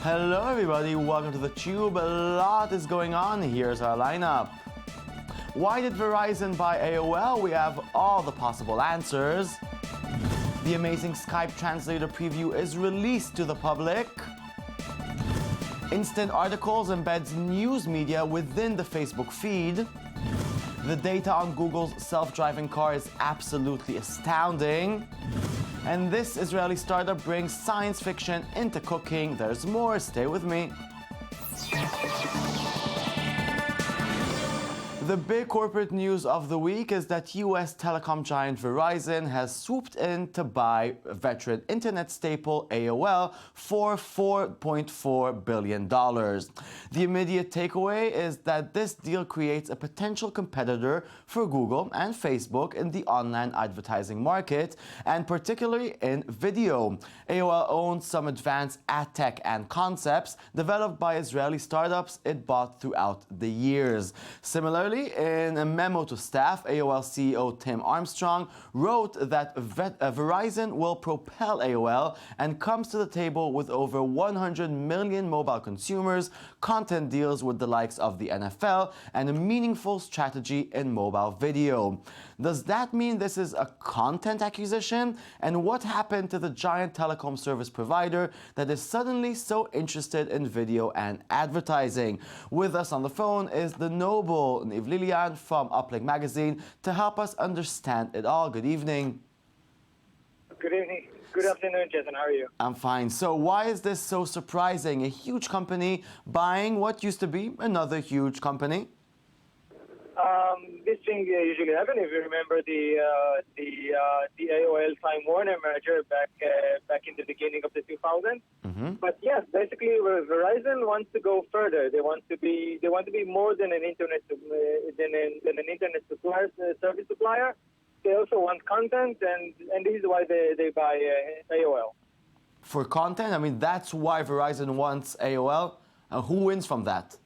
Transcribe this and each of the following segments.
Hello everybody, welcome to the Tube. A lot is going on. Here's our lineup. Why did Verizon buy AOL? We have all the possible answers. The amazing Skype translator preview is released to the public. Instant Articles embeds news media within the Facebook feed. The data on Google's self-driving car is absolutely astounding. And this Israeli startup brings science fiction into cooking. There's more, stay with me. The big corporate news of the week is that US telecom giant Verizon has swooped in to buy veteran internet staple AOL for $4.4 billion. The immediate takeaway is that this deal creates a potential competitor for Google and Facebook in the online advertising market, and particularly in video. AOL owns some advanced ad tech and concepts developed by Israeli startups it bought throughout the years. Similarly, in a memo to staff, AOL CEO Tim Armstrong wrote that Verizon will propel AOL and comes to the table with over 100 million mobile consumers, content deals with the likes of the NFL, and a meaningful strategy in mobile video. Does that mean this is a content acquisition? And what happened to the giant telecom service provider that is suddenly so interested in video and advertising? With us on the phone is the noble Niv Lilian from Uplink Magazine to help us understand it all. Good evening. Good evening. Good afternoon, Jason. How are you? I'm fine. So why is this so surprising? A huge company buying what used to be another huge company? This thing usually happens. If you remember the AOL Time Warner merger back in the beginning of the 2000s. But yes, basically Verizon wants to go further. They want to be more than an internet supplier, service supplier. They also want content, and this is why they buy AOL. For content? I mean, that's why Verizon wants AOL. Who wins from that?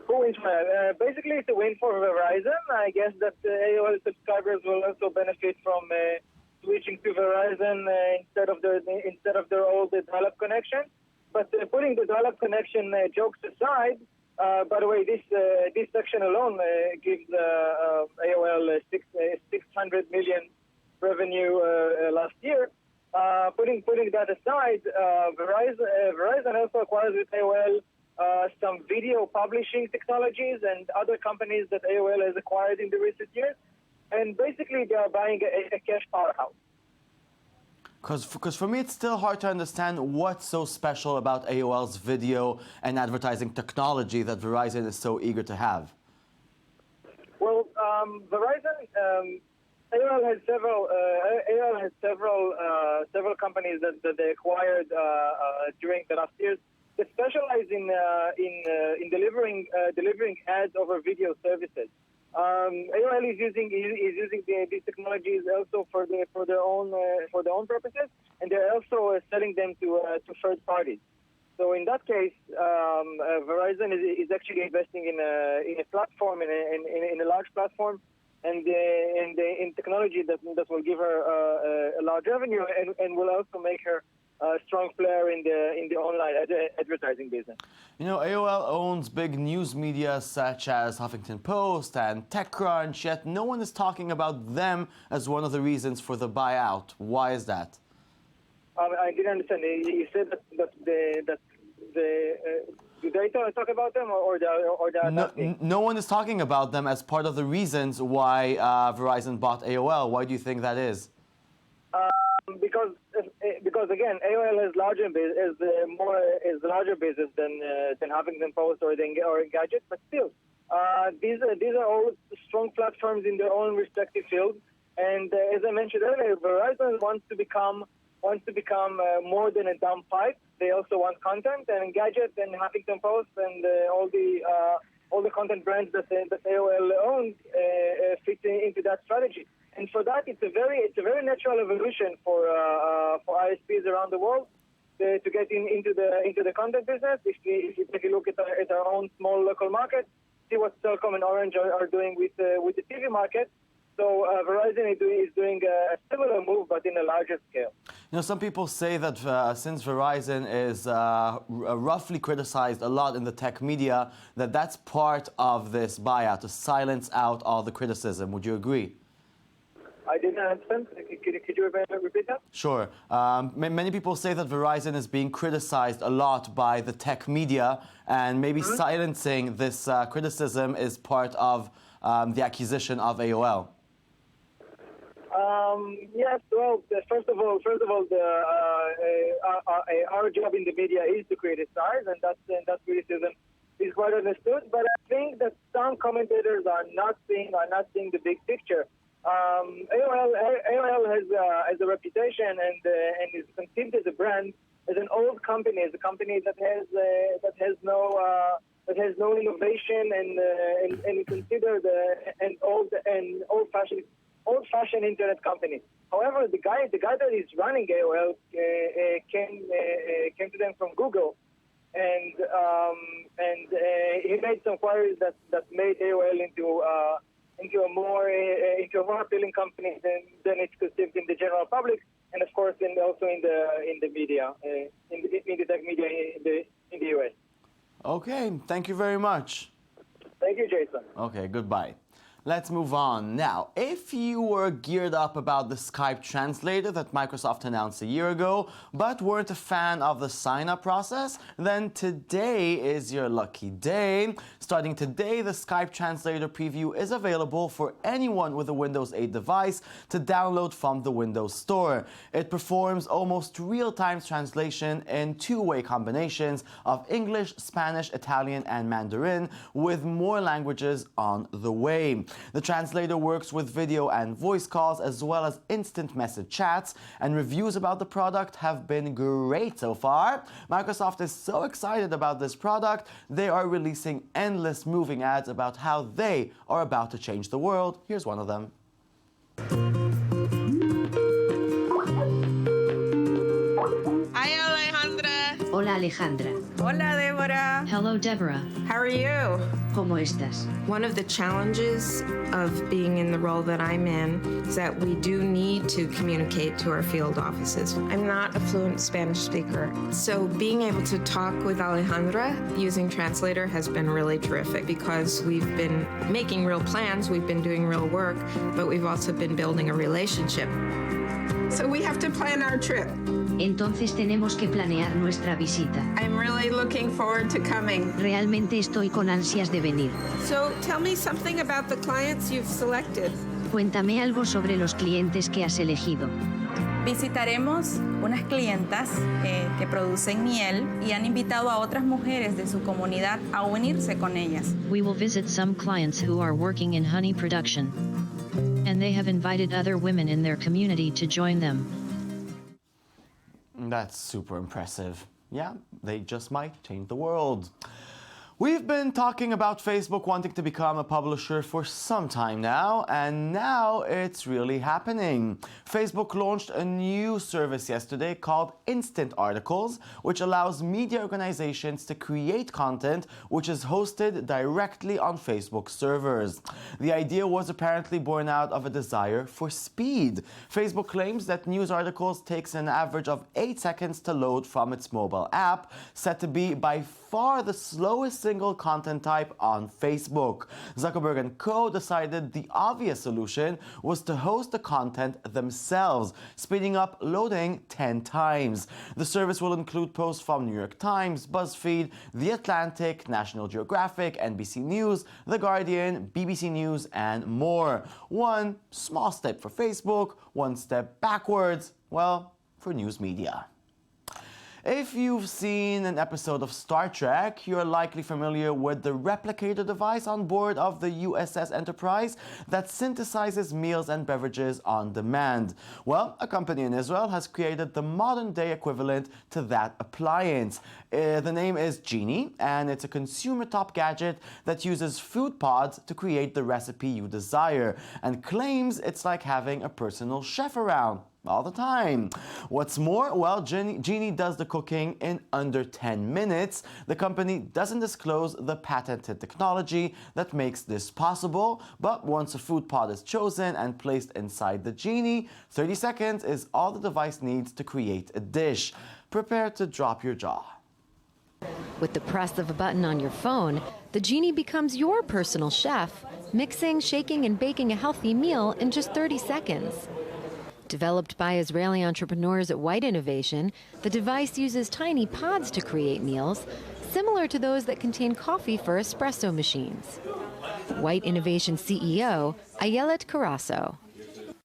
Who wins from that? Basically, it's a win for Verizon. I guess that AOL subscribers will also benefit from switching to Verizon instead of their old dial-up connection. But putting the dial-up connection jokes aside, by the way, this section alone gives AOL 600 million revenue last year. Putting that aside, Verizon also acquires with AOL some video publishing technologies and other companies that AOL has acquired in the recent years. And basically, they are buying a cash powerhouse. Because for me, it's still hard to understand what's so special about AOL's video and advertising technology that Verizon is so eager to have. Well, Verizon, AOL has several companies that they acquired during the last years that specialize in delivering ads over video services. AOL is using these technologies also for their own purposes, and they're also selling them to third parties. So in that case, Verizon is actually investing in a platform, in a large platform, and in technology that will give her a large revenue and will also make her a strong player in the online advertising business. You know, AOL owns big news media such as Huffington Post and TechCrunch, yet no one is talking about them as one of the reasons for the buyout. Why is that? I didn't understand. You said that do they talk about them or no one is talking about them as part of the reasons why Verizon bought AOL. Why do you think that is? Because again, AOL is larger business than Huffington Post or Engadget, but still, these are all strong platforms in their own respective fields. And as I mentioned earlier, Verizon wants to become more than a dumb pipe. They also want content, and Engadget and Huffington Post and all the content brands that AOL owns fit into that strategy. And for that, it's a very natural evolution for ISPs around the world to get into the content business. If you take a look at our own small local market, see what Telkom and Orange are doing with the TV market, So Verizon is doing a similar move, but in a larger scale. You know, some people say that since Verizon is roughly criticized a lot in the tech media, that's part of this buyout, to silence out all the criticism. Would you agree? I didn't understand. Could you repeat that? Sure. Many people say that Verizon is being criticized a lot by the tech media, and maybe silencing this criticism is part of the acquisition of AOL. Yes. Well, first of all, our job in the media is to criticize, and that criticism is quite understood. But I think that some commentators are not seeing the big picture. AOL has a reputation and is conceived as a brand, as an old company, as a company that has no innovation and is considered an old-fashioned internet company. However, the guy that is running AOL came to them from Google, and he made some inquiries that made AOL into a more appealing company than it's conceived in the general public, and of course, also in the media, in the tech media in the US. Okay, thank you very much. Thank you, Jason. Okay, goodbye. Let's move on. Now, if you were geared up about the Skype translator that Microsoft announced a year ago, but weren't a fan of the sign-up process, then today is your lucky day. Starting today, the Skype translator preview is available for anyone with a Windows 8 device to download from the Windows Store. It performs almost real-time translation in two-way combinations of English, Spanish, Italian, and Mandarin, with more languages on the way. The translator works with video and voice calls, as well as instant message chats, and reviews about the product have been great so far. Microsoft is so excited about this product, they are releasing endless moving ads about how they are about to change the world. Here's one of them. Hi, Alejandra. Hola Alejandra. Hola, Deborah. Hello Deborah. How are you? ¿Cómo estás? One of the challenges of being in the role that I'm in is that we do need to communicate to our field offices. I'm not a fluent Spanish speaker, so being able to talk with Alejandra using Translator has been really terrific because we've been making real plans, we've been doing real work, but we've also been building a relationship. So we have to plan our trip. Entonces tenemos que planear nuestra visita. I'm really looking forward to coming. Realmente estoy con ansias de venir. So tell me something about the clients you've selected. Cuéntame algo sobre los clientes que has elegido. Visitaremos unas clientas que producen miel y han invitado a otras mujeres de su comunidad a unirse con ellas. We will visit some clients who are working in honey production. And they have invited other women in their community to join them. That's super impressive. Yeah, they just might change the world. We've been talking about Facebook wanting to become a publisher for some time now, and now it's really happening. Facebook launched a new service yesterday called Instant Articles, which allows media organizations to create content which is hosted directly on Facebook servers. The idea was apparently born out of a desire for speed. Facebook claims that news articles takes an average of 8 seconds to load from its mobile app, said to be by far the slowest single content type on Facebook. Zuckerberg and co. decided the obvious solution was to host the content themselves, speeding up loading 10 times. The service will include posts from New York Times, BuzzFeed, The Atlantic, National Geographic, NBC News, The Guardian, BBC News, and more. One small step for Facebook, one step backwards, well, for news media. If you've seen an episode of Star Trek, you're likely familiar with the replicator device on board of the USS Enterprise that synthesizes meals and beverages on demand. Well, a company in Israel has created the modern-day equivalent to that appliance. The name is Jeannie, and it's a consumer top gadget that uses food pods to create the recipe you desire, and claims it's like having a personal chef around. all the time. What's more, well, Jeannie does the cooking in under 10 minutes. The company doesn't disclose the patented technology that makes this possible, but once a food pod is chosen and placed inside the Jeannie, 30 seconds is all the device needs to create a dish. Prepare to drop your jaw. With the press of a button on your phone, the Jeannie becomes your personal chef, mixing, shaking, and baking a healthy meal in just 30 seconds. Developed by Israeli entrepreneurs at White Innovation, the device uses tiny pods to create meals, similar to those that contain coffee for espresso machines. White Innovation CEO, Ayelet Carasso.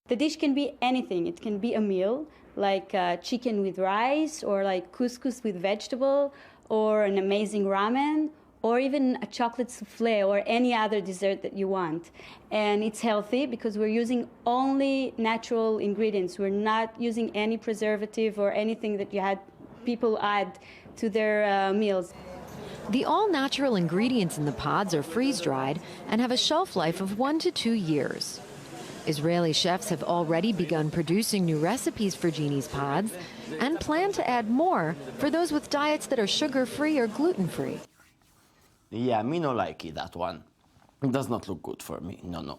The dish can be anything. It can be a meal, like chicken with rice, or like couscous with vegetable, or an amazing ramen, or even a chocolate souffle or any other dessert that you want. And it's healthy because we're using only natural ingredients. We're not using any preservative or anything that people add to their meals. The all-natural ingredients in the pods are freeze-dried and have a shelf life of 1 to 2 years. Israeli chefs have already begun producing new recipes for Jeannie's pods and plan to add more for those with diets that are sugar-free or gluten-free. Yeah, me no likey, that one. It does not look good for me. No.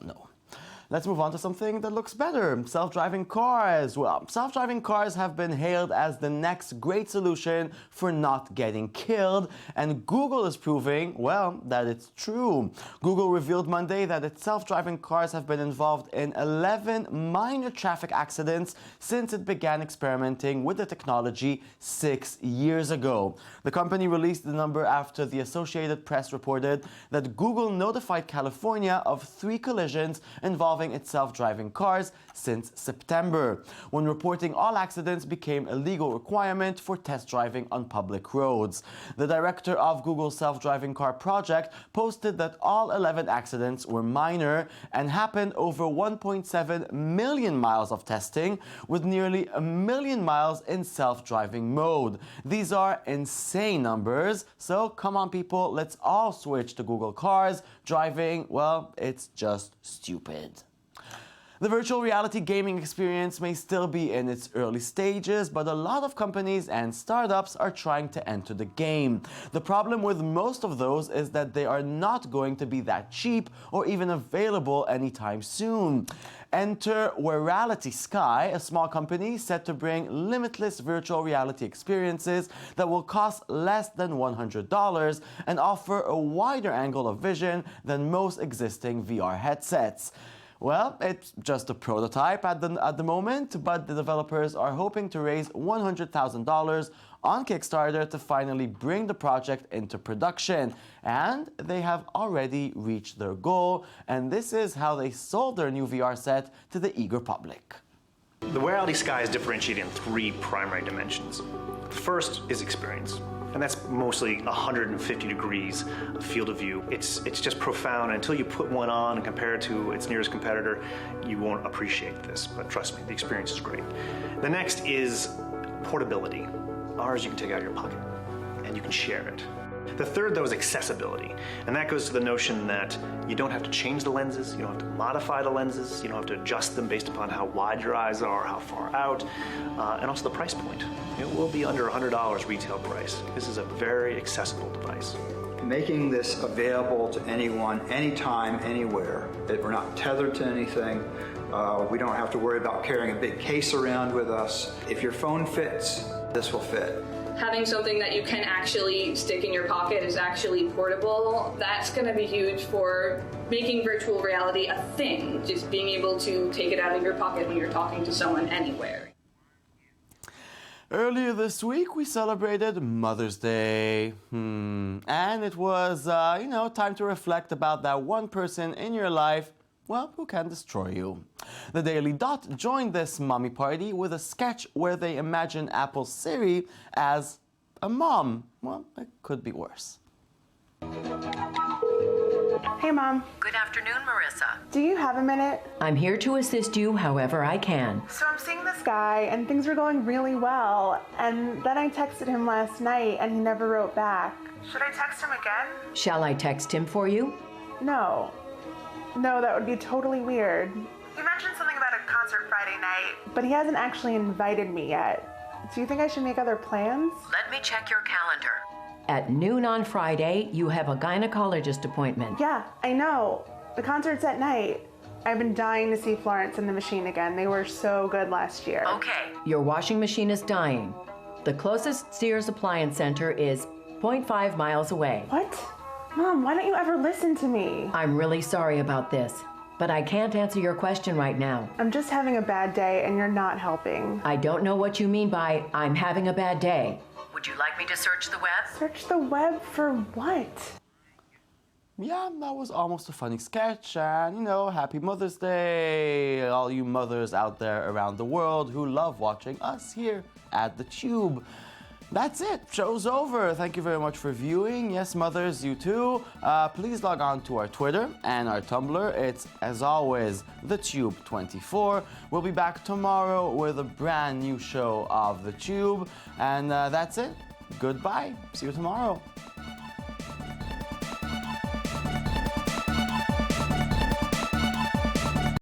Let's move on to something that looks better. Self-driving cars. Well, self-driving cars have been hailed as the next great solution for not getting killed, and Google is proving, well, that it's true. Google revealed Monday that its self-driving cars have been involved in 11 minor traffic accidents since it began experimenting with the technology 6 years ago. The company released the number after the Associated Press reported that Google notified California of 3 collisions involving its self-driving cars since September, when reporting all accidents became a legal requirement for test driving on public roads. The director of Google's self-driving car project posted that all 11 accidents were minor and happened over 1.7 million miles of testing, with nearly 1 million miles in self-driving mode. These are insane numbers, so come on people, let's all switch to Google cars. Driving, well, it's just stupid. The virtual reality gaming experience may still be in its early stages, but a lot of companies and startups are trying to enter the game. The problem with most of those is that they are not going to be that cheap or even available anytime soon. Enter Wearality Sky, a small company set to bring limitless virtual reality experiences that will cost less than $100 and offer a wider angle of vision than most existing VR headsets. Well, it's just a prototype at the moment, but the developers are hoping to raise $100,000 on Kickstarter to finally bring the project into production. And they have already reached their goal, and this is how they sold their new VR set to the eager public. The Wearality Sky is differentiated in 3 primary dimensions. The first is experience, and that's mostly 150 degrees of field of view. It's just profound. Until you put one on and compare it to its nearest competitor, you won't appreciate this, but trust me, the experience is great. The next is portability. Ours you can take out of your pocket, and you can share it. The third, though, is accessibility, and that goes to the notion that you don't have to change the lenses, you don't have to modify the lenses, you don't have to adjust them based upon how wide your eyes are, how far out, and also the price point. It will be under $100 retail price. This is a very accessible device. Making this available to anyone, anytime, anywhere, that we're not tethered to anything. We don't have to worry about carrying a big case around with us. If your phone fits, this will fit. Having something that you can actually stick in your pocket is actually portable. That's going to be huge for making virtual reality a thing, just being able to take it out of your pocket when you're talking to someone anywhere. Earlier this week, we celebrated Mother's Day. And it was, time to reflect about that one person in your life, well, who can destroy you. The Daily Dot joined this mommy party with a sketch where they imagine Apple Siri as a mom. Well, it could be worse. Hey, Mom. Good afternoon, Marissa. Do you have a minute? I'm here to assist you however I can. So I'm seeing this guy, and things were going really well. And then I texted him last night, and he never wrote back. Should I text him again? Shall I text him for you? No, that would be totally weird. You mentioned something about a concert Friday night, but he hasn't actually invited me yet. Do you think I should make other plans? Let me check your calendar. At noon on Friday, you have a gynecologist appointment. Yeah, I know. The concert's at night. I've been dying to see Florence and the Machine again. They were so good last year. Okay. Your washing machine is dying. The closest Sears Appliance Center is 0.5 miles away. What? Mom, why don't you ever listen to me? I'm really sorry about this, but I can't answer your question right now. I'm just having a bad day and you're not helping. I don't know what you mean by I'm having a bad day. Would you like me to search the web? Search the web for what? Yeah, that was almost a funny sketch, and you know, happy Mother's Day, all you mothers out there around the world who love watching us here at the Tube. That's it, show's over. Thank you very much for viewing. Yes, mothers, you too. Please log on to our Twitter and our Tumblr. It's, as always, TheTube24. We'll be back tomorrow with a brand new show of The Tube. And that's it. Goodbye. See you tomorrow.